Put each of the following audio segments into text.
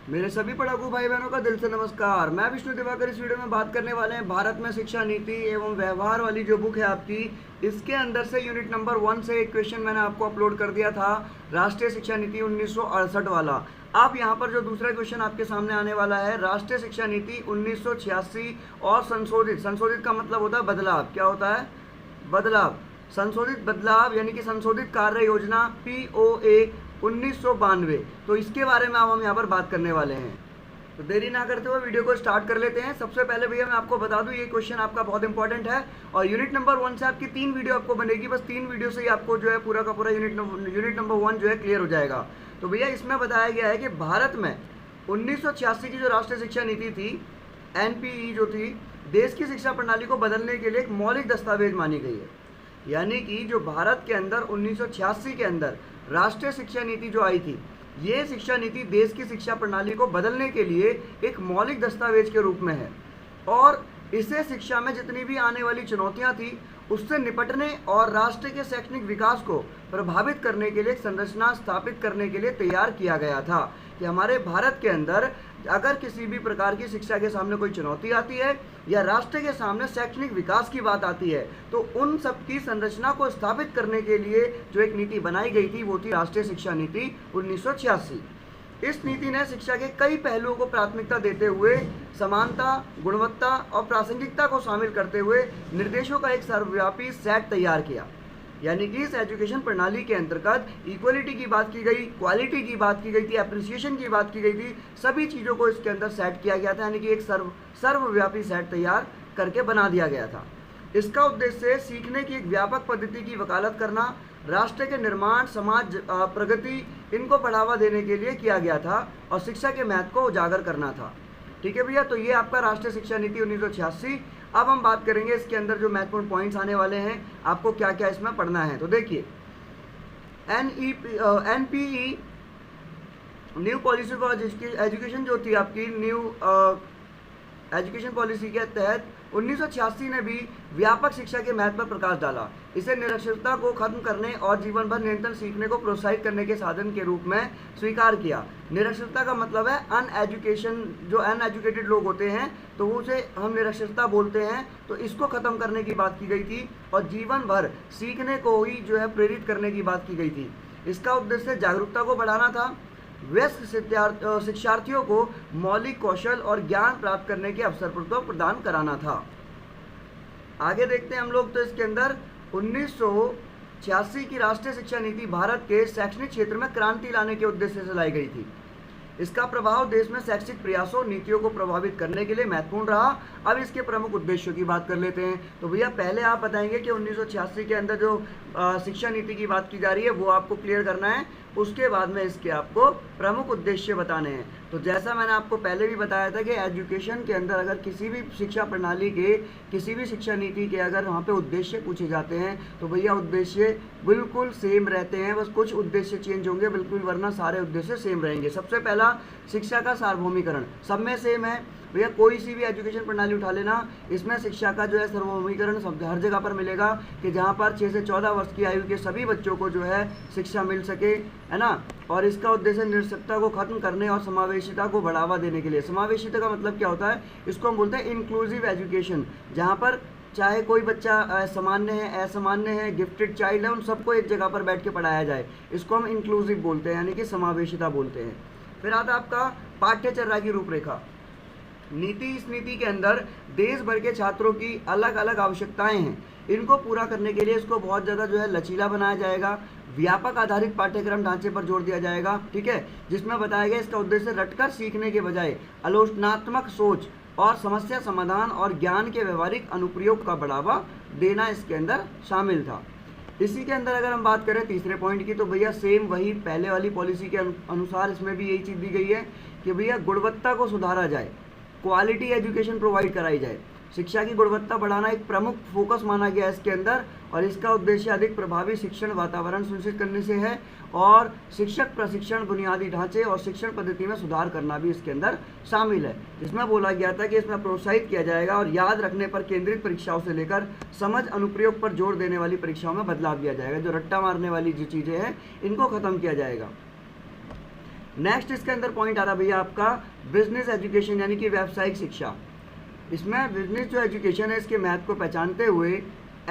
मेरे सभी पढ़ाकू भाई बहनों का दिल से नमस्कार। मैं विष्णु दिवाकर। इस वीडियो में बात करने वाले हैं भारत में शिक्षा नीति एवं व्यवहार वाली जो बुक है आपकी, इसके अंदर से यूनिट नंबर 1 से एक क्वेश्चन मैंने आपको अपलोड कर दिया था, राष्ट्रीय शिक्षा नीति 1968 वाला। अब यहाँ पर जो दूसरा क्वेश्चन आपके सामने आने वाला है, राष्ट्रीय शिक्षा नीति 1986 और संशोधित। संशोधित का मतलब होता है बदलाव। क्या होता है? बदलाव। संशोधित बदलाव यानी कि संशोधित कार्य योजना POA 1992। तो इसके बारे में अब हम यहाँ पर बात करने वाले हैं। तो देरी ना करते हुए वीडियो को स्टार्ट कर लेते हैं। सबसे पहले भैया मैं आपको बता दूं, ये क्वेश्चन आपका बहुत इंपॉर्टेंट है और यूनिट नंबर 1 से आपकी 3 वीडियो आपको बनेगी। बस 3 वीडियो से ही आपको जो है पूरा का पूरा यूनिट नंबर 1 जो है क्लियर हो जाएगा। तो भैया इसमें बताया गया है कि भारत में 1986 की जो राष्ट्रीय शिक्षा नीति थी, NPE जो थी, देश की शिक्षा प्रणाली को बदलने के लिए एक मौलिक दस्तावेज मानी गई है। यानी कि जो भारत के अंदर 1986 के अंदर राष्ट्रीय शिक्षा नीति जो आई थी, ये शिक्षा नीति देश की शिक्षा प्रणाली को बदलने के लिए एक मौलिक दस्तावेज के रूप में है और इसे शिक्षा में जितनी भी आने वाली चुनौतियां थी उससे निपटने और राष्ट्र के शैक्षणिक विकास को प्रभावित करने के लिए एक संरचना स्थापित करने के लिए तैयार किया गया था कि हमारे भारत के अंदर अगर किसी भी प्रकार की शिक्षा के सामने कोई चुनौती आती है या राष्ट्र के सामने शैक्षणिक विकास की बात आती है, तो उन सब की संरचना को स्थापित करने के लिए जो एक नीति बनाई गई थी वो थी राष्ट्रीय शिक्षा नीति 1986। इस नीति ने शिक्षा के कई पहलुओं को प्राथमिकता देते हुए समानता, गुणवत्ता और प्रासंगिकता को शामिल करते हुए निर्देशों का एक सर्वव्यापी सेट तैयार किया। यानी कि इस एजुकेशन प्रणाली के अंतर्गत इक्वलिटी की बात की गई, क्वालिटी की बात की गई थी, एप्रिसिएशन की बात की गई थी, सभी चीज़ों को इसके अंदर सेट किया गया था। यानी कि एक सर्वव्यापी सेट तैयार करके बना दिया गया था। इसका उद्देश्य सीखने की एक व्यापक पद्धति की वकालत करना, राष्ट्र के निर्माण, समाज प्रगति, इनको बढ़ावा देने के लिए किया गया था और शिक्षा के महत्व को उजागर करना था। ठीक है भैया, तो ये आपका राष्ट्रीय शिक्षा नीति 1986। अब हम बात करेंगे इसके अंदर जो महत्वपूर्ण पॉइंट्स आने वाले हैं, आपको क्या क्या इसमें पढ़ना है। तो देखिए, NPE new policy for education जो थी आपकी, न्यू एजुकेशन पॉलिसी के तहत 1986 ने भी व्यापक शिक्षा के महत्व पर प्रकाश डाला। इसे निरक्षरता को खत्म करने और जीवन भर निरंतर सीखने को प्रोत्साहित करने के साधन के रूप में स्वीकार किया। निरक्षरता का मतलब है अनएजुकेशन, जो अनएजुकेटेड लोग होते हैं तो उसे हम निरक्षरता बोलते हैं। तो इसको ख़त्म करने की बात की गई थी और जीवन भर सीखने को ही जो है प्रेरित करने की बात की गई थी। इसका उद्देश्य जागरूकता को बढ़ाना था, वयस्क शिक्षार्थियों को मौलिक कौशल और ज्ञान प्राप्त करने के अवसर प्रदान कराना था। आगे देखते हैं हम लोग। तो इसके अंदर 1986 की राष्ट्रीय शिक्षा नीति भारत के शैक्षणिक क्षेत्र में क्रांति लाने के उद्देश्य से लाई गई थी। इसका प्रभाव देश में शैक्षिक प्रयासों, नीतियों को प्रभावित करने के लिए महत्वपूर्ण रहा। अब इसके प्रमुख उद्देश्यों की बात कर लेते हैं। तो भैया पहले आप बताएंगे कि 1986 के अंदर जो शिक्षा नीति की बात की जा रही है वो आपको क्लियर करना है, उसके बाद में इसके आपको प्रमुख उद्देश्य बताने हैं। तो जैसा मैंने आपको पहले भी बताया था कि एजुकेशन के अंदर अगर किसी भी शिक्षा प्रणाली के, किसी भी शिक्षा नीति के अगर वहाँ पे उद्देश्य पूछे जाते हैं तो भैया उद्देश्य बिल्कुल सेम रहते हैं, बस कुछ उद्देश्य चेंज होंगे बिल्कुल, वरना सारे उद्देश्य सेम रहेंगे। सबसे पहला, शिक्षा का सार्वभौमिकरण सब में सेम है भैया। कोई सी भी एजुकेशन प्रणाली उठा लेना, इसमें शिक्षा का जो है सार्वभौमिकरण सब हर जगह पर मिलेगा कि जहाँ पर 6 से 14 वर्ष की आयु के सभी बच्चों को जो है शिक्षा मिल सके, है ना। और इसका उद्देश्य निरक्षरता को खत्म करने और समावेशिता को बढ़ावा देने के लिए। समावेशिता का मतलब क्या होता है? इसको हम बोलते हैं इंक्लूसिव एजुकेशन, जहाँ पर चाहे कोई बच्चा सामान्य है, असामान्य है, गिफ्टेड चाइल्ड है, उन सबको एक जगह पर बैठ के पढ़ाया जाए। इसको हम इंक्लूसिव बोलते हैं, यानी कि समावेशिता बोलते हैं। फिर आता आपका पाठ्यचर्या की रूपरेखा नीति। इस नीति के अंदर देश भर के छात्रों की अलग अलग आवश्यकताएं हैं, इनको पूरा करने के लिए इसको बहुत ज़्यादा जो है लचीला बनाया जाएगा। व्यापक आधारित पाठ्यक्रम ढांचे पर जोर दिया जाएगा, ठीक है, जिसमें बताया गया इसका उद्देश्य रटकर सीखने के बजाय आलोचनात्मक सोच और समस्या समाधान और ज्ञान के व्यवहारिक अनुप्रयोग का बढ़ावा देना इसके अंदर शामिल था। इसी के अंदर अगर हम बात करें तीसरे पॉइंट की, तो भैया सेम वही पहले वाली पॉलिसी के अनुसार इसमें भी यही चीज़ दी गई है कि भैया गुणवत्ता को सुधारा जाए, क्वालिटी एजुकेशन प्रोवाइड कराई जाए। शिक्षा की गुणवत्ता बढ़ाना एक प्रमुख फोकस माना गया है इसके अंदर और इसका उद्देश्य अधिक प्रभावी शिक्षण वातावरण सुनिश्चित करने से है और शिक्षक प्रशिक्षण, बुनियादी ढांचे और शिक्षण पद्धति में सुधार करना भी इसके अंदर शामिल है। इसमें बोला गया था कि इसमें प्रोत्साहित किया जाएगा और याद रखने पर केंद्रित परीक्षाओं से लेकर समझ अनुप्रयोग पर जोर देने वाली परीक्षाओं में बदलाव किया जाएगा। जो रट्टा मारने वाली जो चीज़ें हैं इनको ख़त्म किया जाएगा। नेक्स्ट इसके अंदर पॉइंट आ रहा भैया आपका बिजनेस एजुकेशन यानी कि व्यावसायिक शिक्षा। इसमें बिजनेस जो एजुकेशन है इसके महत्व को पहचानते हुए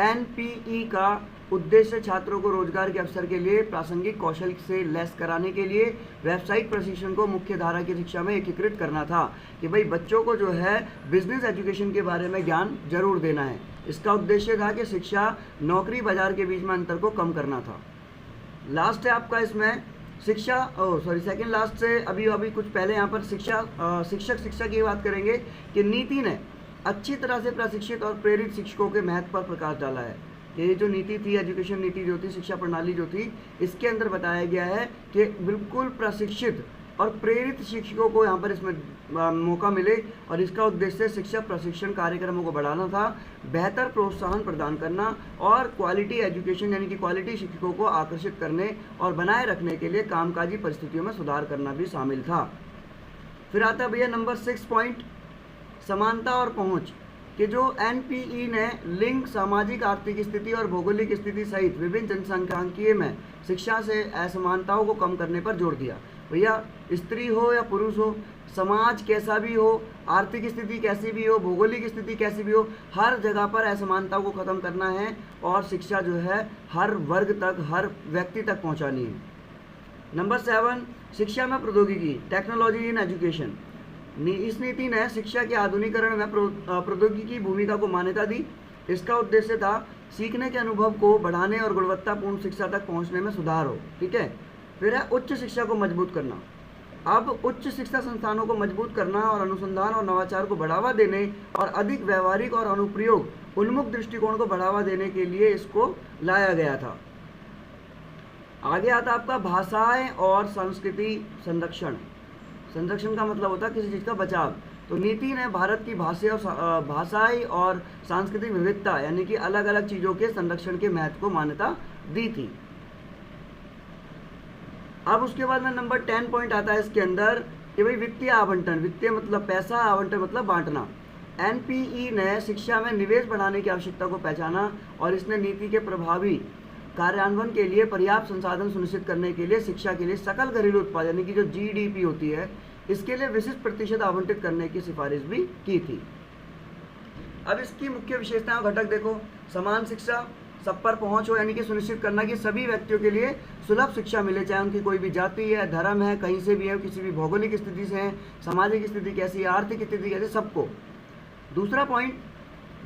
एनपीई का उद्देश्य छात्रों को रोजगार के अवसर के लिए प्रासंगिक कौशल से लैस कराने के लिए व्यावसायिक प्रशिक्षण को मुख्य धारा की शिक्षा में एकीकृत करना था कि भाई बच्चों को जो है बिजनेस एजुकेशन के बारे में ज्ञान जरूर देना है। इसका उद्देश्य था कि शिक्षा नौकरी बाजार के बीच में अंतर को कम करना था। लास्ट है आपका इसमें शिक्षा सेकंड लास्ट से अभी कुछ पहले यहाँ पर शिक्षा की बात करेंगे कि नीति ने अच्छी तरह से प्रशिक्षित और प्रेरित शिक्षकों के महत्व पर प्रकाश डाला है। ये जो नीति थी, एजुकेशन नीति जो थी, शिक्षा प्रणाली जो थी, इसके अंदर बताया गया है कि बिल्कुल प्रशिक्षित और प्रेरित शिक्षकों को यहाँ पर इसमें मौका मिले और इसका उद्देश्य शिक्षा प्रशिक्षण कार्यक्रमों को बढ़ाना था, बेहतर प्रोत्साहन प्रदान करना और क्वालिटी एजुकेशन यानी कि क्वालिटी शिक्षकों को आकर्षित करने और बनाए रखने के लिए कामकाजी परिस्थितियों में सुधार करना भी शामिल था। फिर आता है भैया नंबर 6 पॉइंट, समानता और पहुँच कि जो एनपीई ने लिंग, सामाजिक आर्थिक स्थिति और भौगोलिक स्थिति सहित विभिन्न जनसांख्यिकीय में शिक्षा से असमानताओं को कम करने पर जोर दिया। भैया स्त्री हो या पुरुष हो, समाज कैसा भी हो, आर्थिक स्थिति कैसी भी हो, भौगोलिक स्थिति कैसी भी हो, हर जगह पर असमानताओं को ख़त्म करना है और शिक्षा जो है हर वर्ग तक, हर व्यक्ति तक पहुंचानी है। नंबर 7 शिक्षा में प्रौद्योगिकी, टेक्नोलॉजी इन एजुकेशन। इस नीति ने शिक्षा के आधुनिकीकरण में प्रौद्योगिकी की भूमिका को मान्यता दी। इसका उद्देश्य था सीखने के अनुभव को बढ़ाने और गुणवत्तापूर्ण शिक्षा तक पहुंचने में सुधार हो। ठीक है। फिर है उच्च शिक्षा को मजबूत करना। अब उच्च शिक्षा संस्थानों को मजबूत करना और अनुसंधान और नवाचार को बढ़ावा देने और अधिक व्यवहारिक और अनुप्रयोग उन्मुख दृष्टिकोण को बढ़ावा देने के लिए इसको लाया गया था। आगे आता आपका भाषाएं और संस्कृति संरक्षण। संरक्षण का मतलब होता है किसी चीज़ का बचाव। तो नीति ने भारत की भाषाई और सांस्कृतिक विविधता यानी कि अलग अलग चीज़ों के संरक्षण के महत्व को मान्यता दी थी। अब उसके बाद में नंबर 10 पॉइंट आता है इसके अंदर कि भाई वित्तीय आवंटन, वित्तीय मतलब पैसा, आवंटन मतलब बांटना। एनपीई ने शिक्षा में निवेश बढ़ाने की आवश्यकता को पहचाना और इसने नीति के प्रभावी कार्यान्वयन के लिए पर्याप्त संसाधन सुनिश्चित करने के लिए शिक्षा के लिए सकल घरेलू उत्पाद यानी कि जो जीडीपी होती है इसके लिए विशिष्ट प्रतिशत आवंटित करने की सिफारिश भी की थी। अब इसकी मुख्य विशेषताएं और घटक देखो। समान शिक्षा, सब पर पहुंच हो यानी कि सुनिश्चित करना कि सभी व्यक्तियों के लिए सुलभ शिक्षा मिले, चाहे उनकी कोई भी जाति है, धर्म है, कहीं से भी है, किसी भी भौगोलिक स्थिति से है, सामाजिक स्थिति कैसी है, आर्थिक स्थिति कैसी, सबको। दूसरा पॉइंट,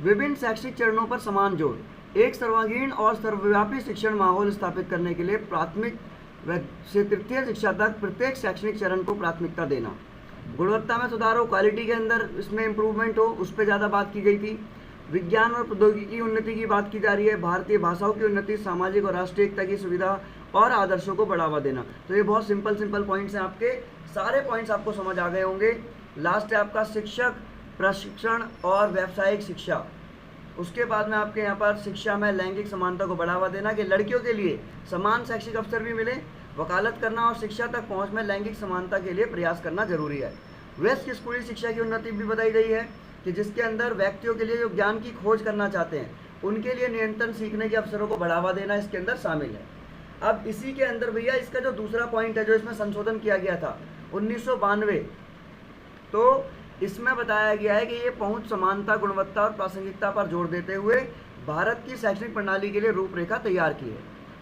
विभिन्न शैक्षिक चरणों पर समान जोर, एक सर्वांगीण और सर्वव्यापी शिक्षण माहौल स्थापित करने के लिए प्राथमिक से तृतीय शिक्षा तक प्रत्येक शैक्षणिक चरण को प्राथमिकता देना। गुणवत्ता में सुधार हो, क्वालिटी के अंदर इसमें इम्प्रूवमेंट हो, उस पर ज़्यादा बात की गई थी। विज्ञान और प्रौद्योगिकी की उन्नति की बात की जा रही है, भारतीय भाषाओं की उन्नति, सामाजिक और राष्ट्रीय एकता की सुविधा और आदर्शों को बढ़ावा देना। तो ये बहुत सिंपल पॉइंट्स हैं आपके, सारे पॉइंट्स आपको समझ आ गए होंगे। लास्ट है आपका शिक्षक प्रशिक्षण और व्यावसायिक शिक्षा। उसके बाद में आपके यहाँ पर शिक्षा में लैंगिक समानता को बढ़ावा देना कि लड़कियों के लिए समान शैक्षिक अवसर भी मिले, वकालत करना और शिक्षा तक पहुँच में लैंगिक समानता के लिए प्रयास करना जरूरी है। वेस्ट स्कूली शिक्षा की उन्नति भी बताई गई है कि जिसके अंदर व्यक्तियों के लिए जो ज्ञान की खोज करना चाहते हैं उनके लिए निरंतर सीखने के अवसरों को बढ़ावा देना इसके अंदर शामिल है। अब इसी के अंदर भैया इसका जो दूसरा पॉइंट है जो इसमें संशोधन किया गया था 1992, तो इसमें बताया गया है कि ये पहुंच, समानता, गुणवत्ता और प्रासंगिकता पर जोर देते हुए भारत की शैक्षणिक प्रणाली के लिए रूपरेखा तैयार की है।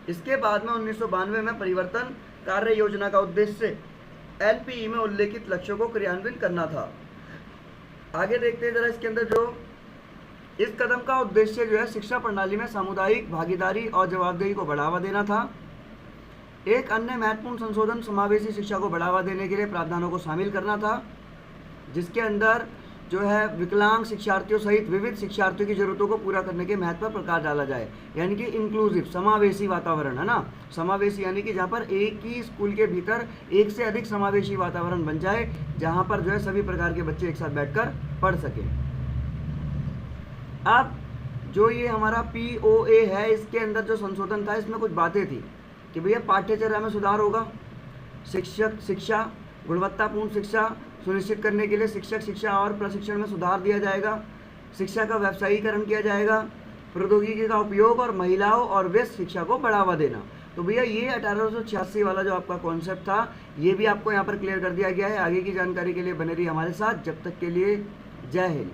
इसके बाद में 1992 में परिवर्तन कार्य योजना का उद्देश्य एनपीई में उल्लेखित लक्ष्यों को क्रियान्वित करना था। आगे देखते हैं जरा इसके अंदर जो इस कदम का उद्देश्य जो है शिक्षा प्रणाली में सामुदायिक भागीदारी और जवाबदेही को बढ़ावा देना था। एक अन्य महत्वपूर्ण संशोधन समावेशी शिक्षा को बढ़ावा देने के लिए प्रावधानों को शामिल करना था, जिसके अंदर जो है विकलांग शिक्षार्थियों सहित विविध शिक्षार्थियों की जरूरतों को पूरा करने के महत्व पर प्रकाश डाला जाए, यानी कि इंक्लूसिव, समावेशी वातावरण है ना। समावेशी यानी कि जहाँ पर एक ही स्कूल के भीतर एक से अधिक समावेशी वातावरण बन जाए, जहाँ पर जो है सभी प्रकार के बच्चे एक साथ बैठकर पढ़ सकें। अब जो ये हमारा POA है इसके अंदर जो संशोधन था इसमें कुछ बातें थी कि भैया पाठ्यचर्या में सुधार होगा, शिक्षा गुणवत्तापूर्ण शिक्षा सुनिश्चित करने के लिए शिक्षक शिक्षा और प्रशिक्षण में सुधार दिया जाएगा, शिक्षा का व्यवसायीकरण किया जाएगा, प्रौद्योगिकी का उपयोग और महिलाओं और व्यस्त शिक्षा को बढ़ावा देना। तो भैया ये 1886 वाला जो आपका कॉन्सेप्ट था ये भी आपको यहाँ पर क्लियर कर दिया गया है। आगे की जानकारी के लिए बने रहिए हमारे साथ, जब तक के लिए जय हिंद।